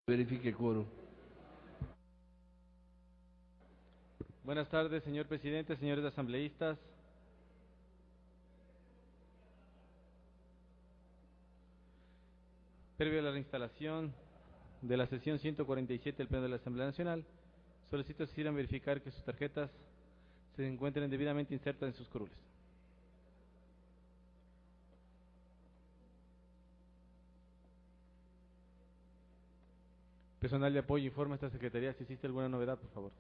Verifique quórum. Buenas tardes, señor presidente, señores asambleístas. Previo a la reinstalación de la sesión 147 del Pleno de la Asamblea Nacional, solicito si quieran verificar que sus tarjetas se encuentren debidamente insertas en sus curules. Personal de apoyo informa a esta secretaría si existe alguna novedad, por favor.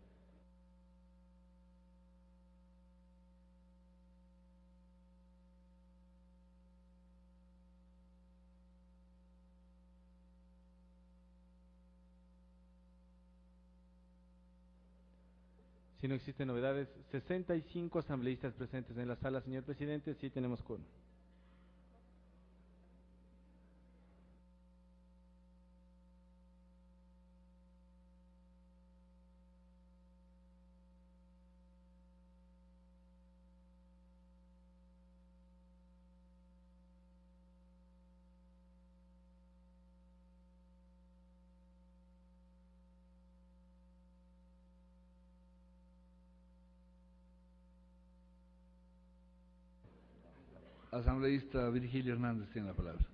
Si no existen novedades, 65 asambleístas presentes en la sala, señor presidente, sí tenemos quórum. Asambleísta Virgilio Hernández tiene la palabra.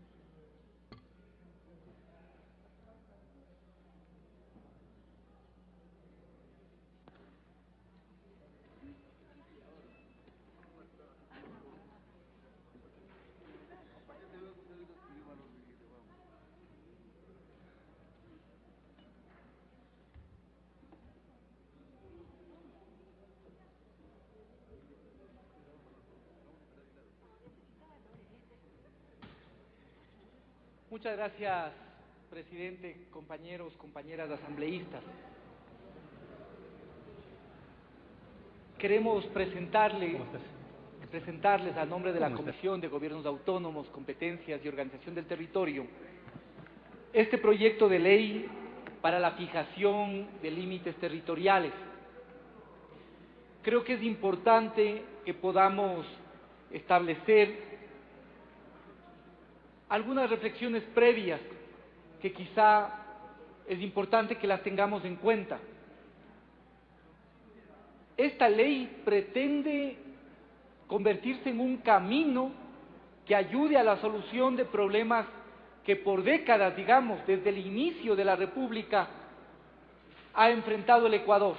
Muchas gracias, presidente, compañeros, compañeras asambleístas. Queremos presentarles a nombre de la Comisión de Gobiernos Autónomos, Competencias y Organización del Territorio este proyecto de ley para la fijación de límites territoriales. Creo que es importante que podamos establecer algunas reflexiones previas que quizá es importante que las tengamos en cuenta. Esta ley pretende convertirse en un camino que ayude a la solución de problemas que por décadas, digamos, desde el inicio de la República, ha enfrentado el Ecuador.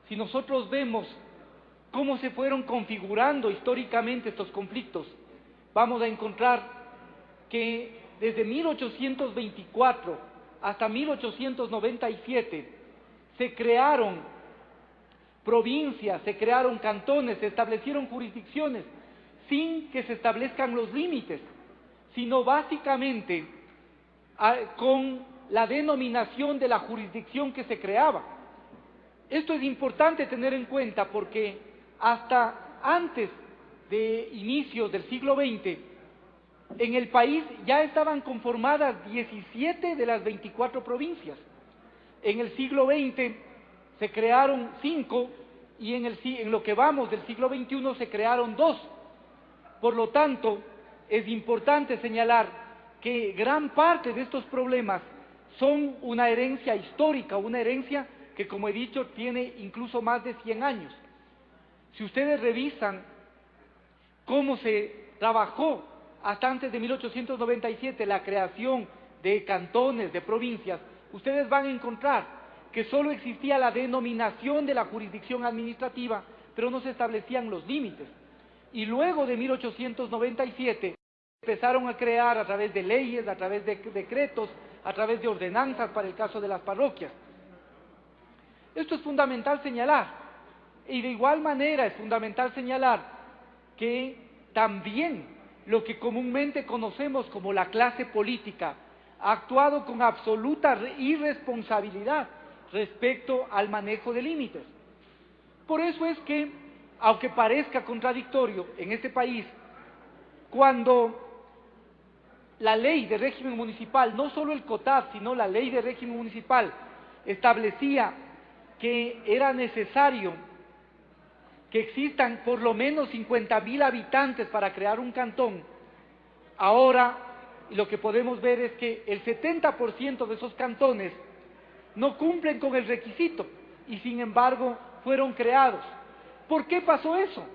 Si nosotros vemos cómo se fueron configurando históricamente estos conflictos, vamos a encontrar que desde 1824 hasta 1897 se crearon provincias, se crearon cantones, se establecieron jurisdicciones sin que se establezcan los límites, sino básicamente con la denominación de la jurisdicción que se creaba. Esto es importante tener en cuenta porque hasta antes de inicios del siglo XX, en el país ya estaban conformadas 17 de las 24 provincias. En el siglo XX se crearon 5 y en lo que vamos del siglo XXI se crearon 2. Por lo tanto, es importante señalar que gran parte de estos problemas son una herencia histórica, una herencia que, como he dicho, tiene incluso más de 100 años. Si ustedes revisan cómo se trabajó hasta antes de 1897 la creación de cantones, de provincias, ustedes van a encontrar que solo existía la denominación de la jurisdicción administrativa, pero no se establecían los límites. Y luego de 1897 empezaron a crear a través de leyes, a través de decretos, a través de ordenanzas para el caso de las parroquias. Esto es fundamental señalar, y de igual manera es fundamental señalar que también lo que comúnmente conocemos como la clase política ha actuado con absoluta irresponsabilidad respecto al manejo de límites. Por eso es que, aunque parezca contradictorio en este país, cuando la ley de régimen municipal, no solo el COTAD, sino la ley de régimen municipal, establecía que era necesario que existan por lo menos 50.000 habitantes para crear un cantón, ahora y lo que podemos ver es que el 70% de esos cantones no cumplen con el requisito y sin embargo fueron creados. ¿Por qué pasó eso?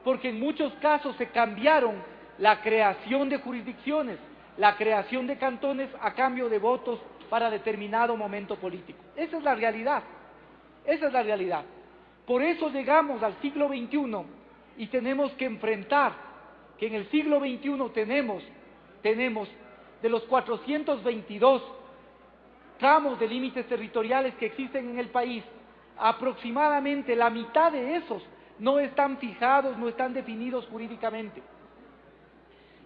Porque en muchos casos se cambiaron la creación de jurisdicciones, la creación de cantones a cambio de votos para determinado momento político. Esa es la realidad, esa es la realidad. Por eso llegamos al siglo XXI y tenemos que enfrentar que en el siglo XXI tenemos de los 422 tramos de límites territoriales que existen en el país, aproximadamente la mitad de esos no están fijados, no están definidos jurídicamente.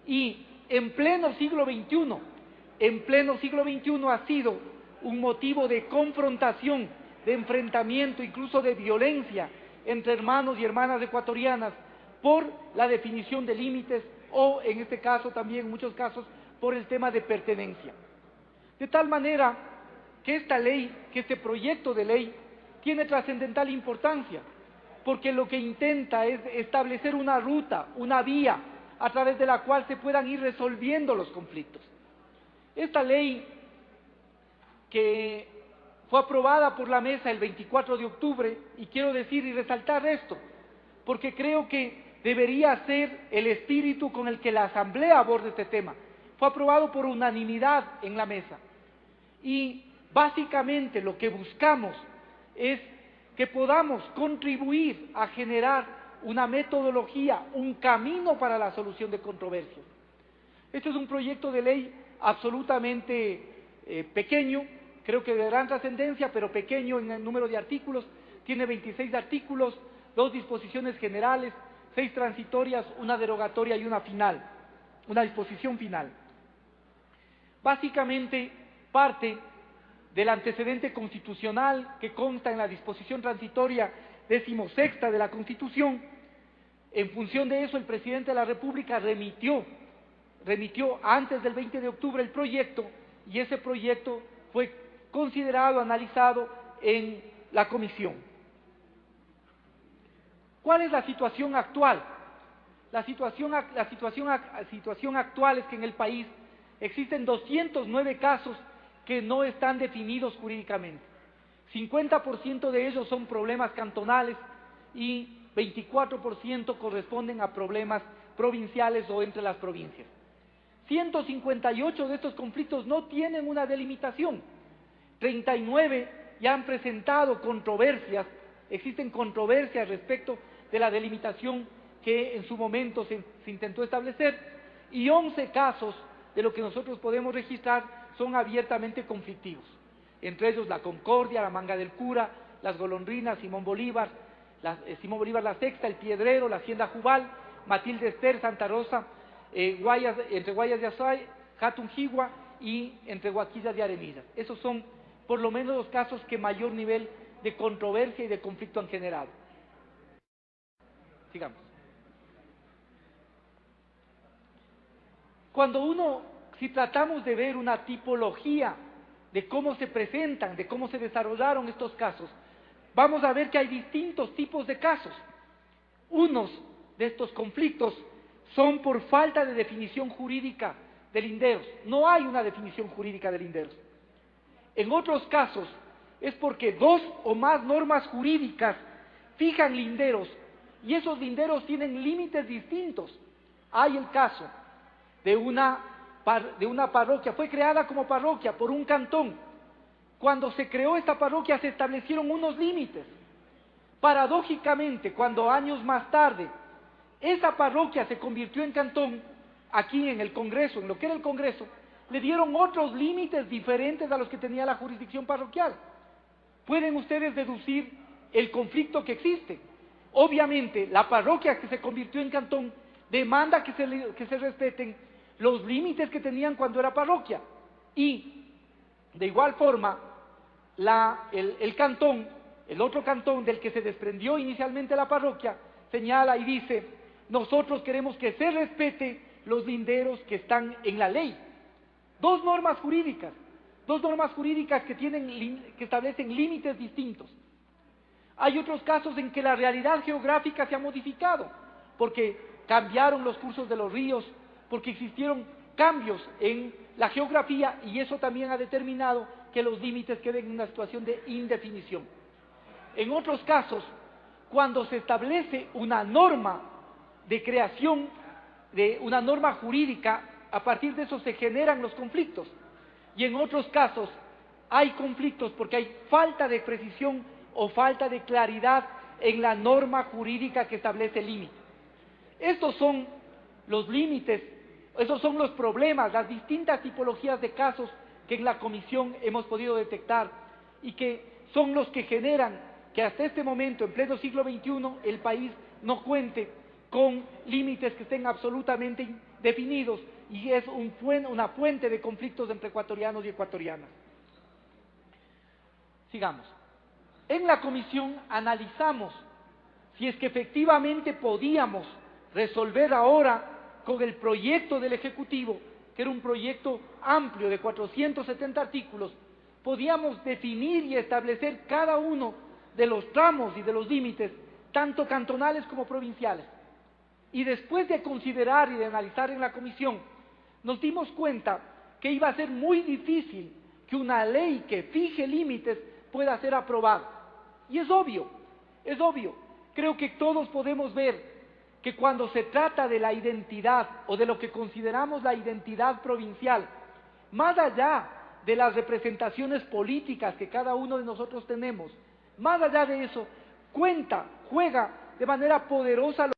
Y en pleno siglo XXI ha sido un motivo de confrontación, de enfrentamiento, incluso de violencia entre hermanos y hermanas ecuatorianas por la definición de límites o, en este caso también, en muchos casos, por el tema de pertenencia. De tal manera que esta ley, que este proyecto de ley, tiene trascendental importancia, porque lo que intenta es establecer una ruta, una vía, a través de la cual se puedan ir resolviendo los conflictos. Esta ley, que fue aprobada por la mesa el 24 de octubre, y quiero decir y resaltar esto, porque creo que debería ser el espíritu con el que la Asamblea aborde este tema. Fue aprobado por unanimidad en la mesa. Y básicamente lo que buscamos es que podamos contribuir a generar una metodología, un camino para la solución de controversias. Este es un proyecto de ley absolutamente pequeño, creo que de gran trascendencia, pero pequeño en el número de artículos. Tiene 26 artículos, 2 disposiciones generales, 6 transitorias, una derogatoria y una final, una disposición final. Básicamente parte del antecedente constitucional que consta en la disposición transitoria 16ª de la Constitución. En función de eso, el presidente de la República remitió antes del 20 de octubre el proyecto, y ese proyecto fue considerado, analizado en la comisión. ¿Cuál es la situación actual? La situación actual es que en el país existen 209 casos que no están definidos jurídicamente. 50% de ellos son problemas cantonales y 24% corresponden a problemas provinciales o entre las provincias. 158 de estos conflictos no tienen una delimitación. 39 ya han presentado controversias, existen controversias respecto de la delimitación que en su momento se intentó establecer, y 11 casos de lo que nosotros podemos registrar son abiertamente conflictivos. Entre ellos La Concordia, La Manga del Cura, Las Golondrinas, Simón Bolívar la Sexta, El Piedrero, la Hacienda Jubal, Matilde Ester, Santa Rosa, entre Guayas de Azuay, Jatunjigua y entre Huaquillas de Arenillas. Esos son por lo menos los casos que mayor nivel de controversia y de conflicto han generado. Sigamos. Si tratamos de ver una tipología de cómo se presentan, de cómo se desarrollaron estos casos, vamos a ver que hay distintos tipos de casos. Unos de estos conflictos son por falta de definición jurídica de linderos. No hay una definición jurídica de linderos. En otros casos es porque 2 o más normas jurídicas fijan linderos y esos linderos tienen límites distintos. Hay el caso de una parroquia, fue creada como parroquia por un cantón. Cuando se creó esta parroquia se establecieron unos límites. Paradójicamente, cuando años más tarde esa parroquia se convirtió en cantón, aquí en el Congreso, en lo que era el Congreso, le dieron otros límites diferentes a los que tenía la jurisdicción parroquial. Pueden ustedes deducir el conflicto que existe. Obviamente, la parroquia que se convirtió en cantón demanda que se respeten los límites que tenían cuando era parroquia. Y, de igual forma, el cantón, el otro cantón del que se desprendió inicialmente la parroquia, señala y dice: nosotros queremos que se respete los linderos que están en la ley. Dos normas jurídicas que establecen límites distintos. Hay otros casos en que la realidad geográfica se ha modificado, porque cambiaron los cursos de los ríos, porque existieron cambios en la geografía y eso también ha determinado que los límites queden en una situación de indefinición. En otros casos, cuando se establece una norma de creación, de una norma jurídica, a partir de eso se generan los conflictos. Y en otros casos hay conflictos porque hay falta de precisión o falta de claridad en la norma jurídica que establece el límite. Estos son los límites, esos son los problemas, las distintas tipologías de casos que en la comisión hemos podido detectar y que son los que generan que hasta este momento, en pleno siglo XXI, el país no cuente con límites que estén absolutamente definidos y es una fuente de conflictos entre ecuatorianos y ecuatorianas. Sigamos. En la comisión analizamos si es que efectivamente podíamos resolver ahora con el proyecto del Ejecutivo, que era un proyecto amplio de 470 artículos, podíamos definir y establecer cada uno de los tramos y de los límites, tanto cantonales como provinciales. Y después de considerar y de analizar en la comisión, nos dimos cuenta que iba a ser muy difícil que una ley que fije límites pueda ser aprobada. Y es obvio. Creo que todos podemos ver que cuando se trata de la identidad o de lo que consideramos la identidad provincial, más allá de las representaciones políticas que cada uno de nosotros tenemos, más allá de eso, juega de manera poderosa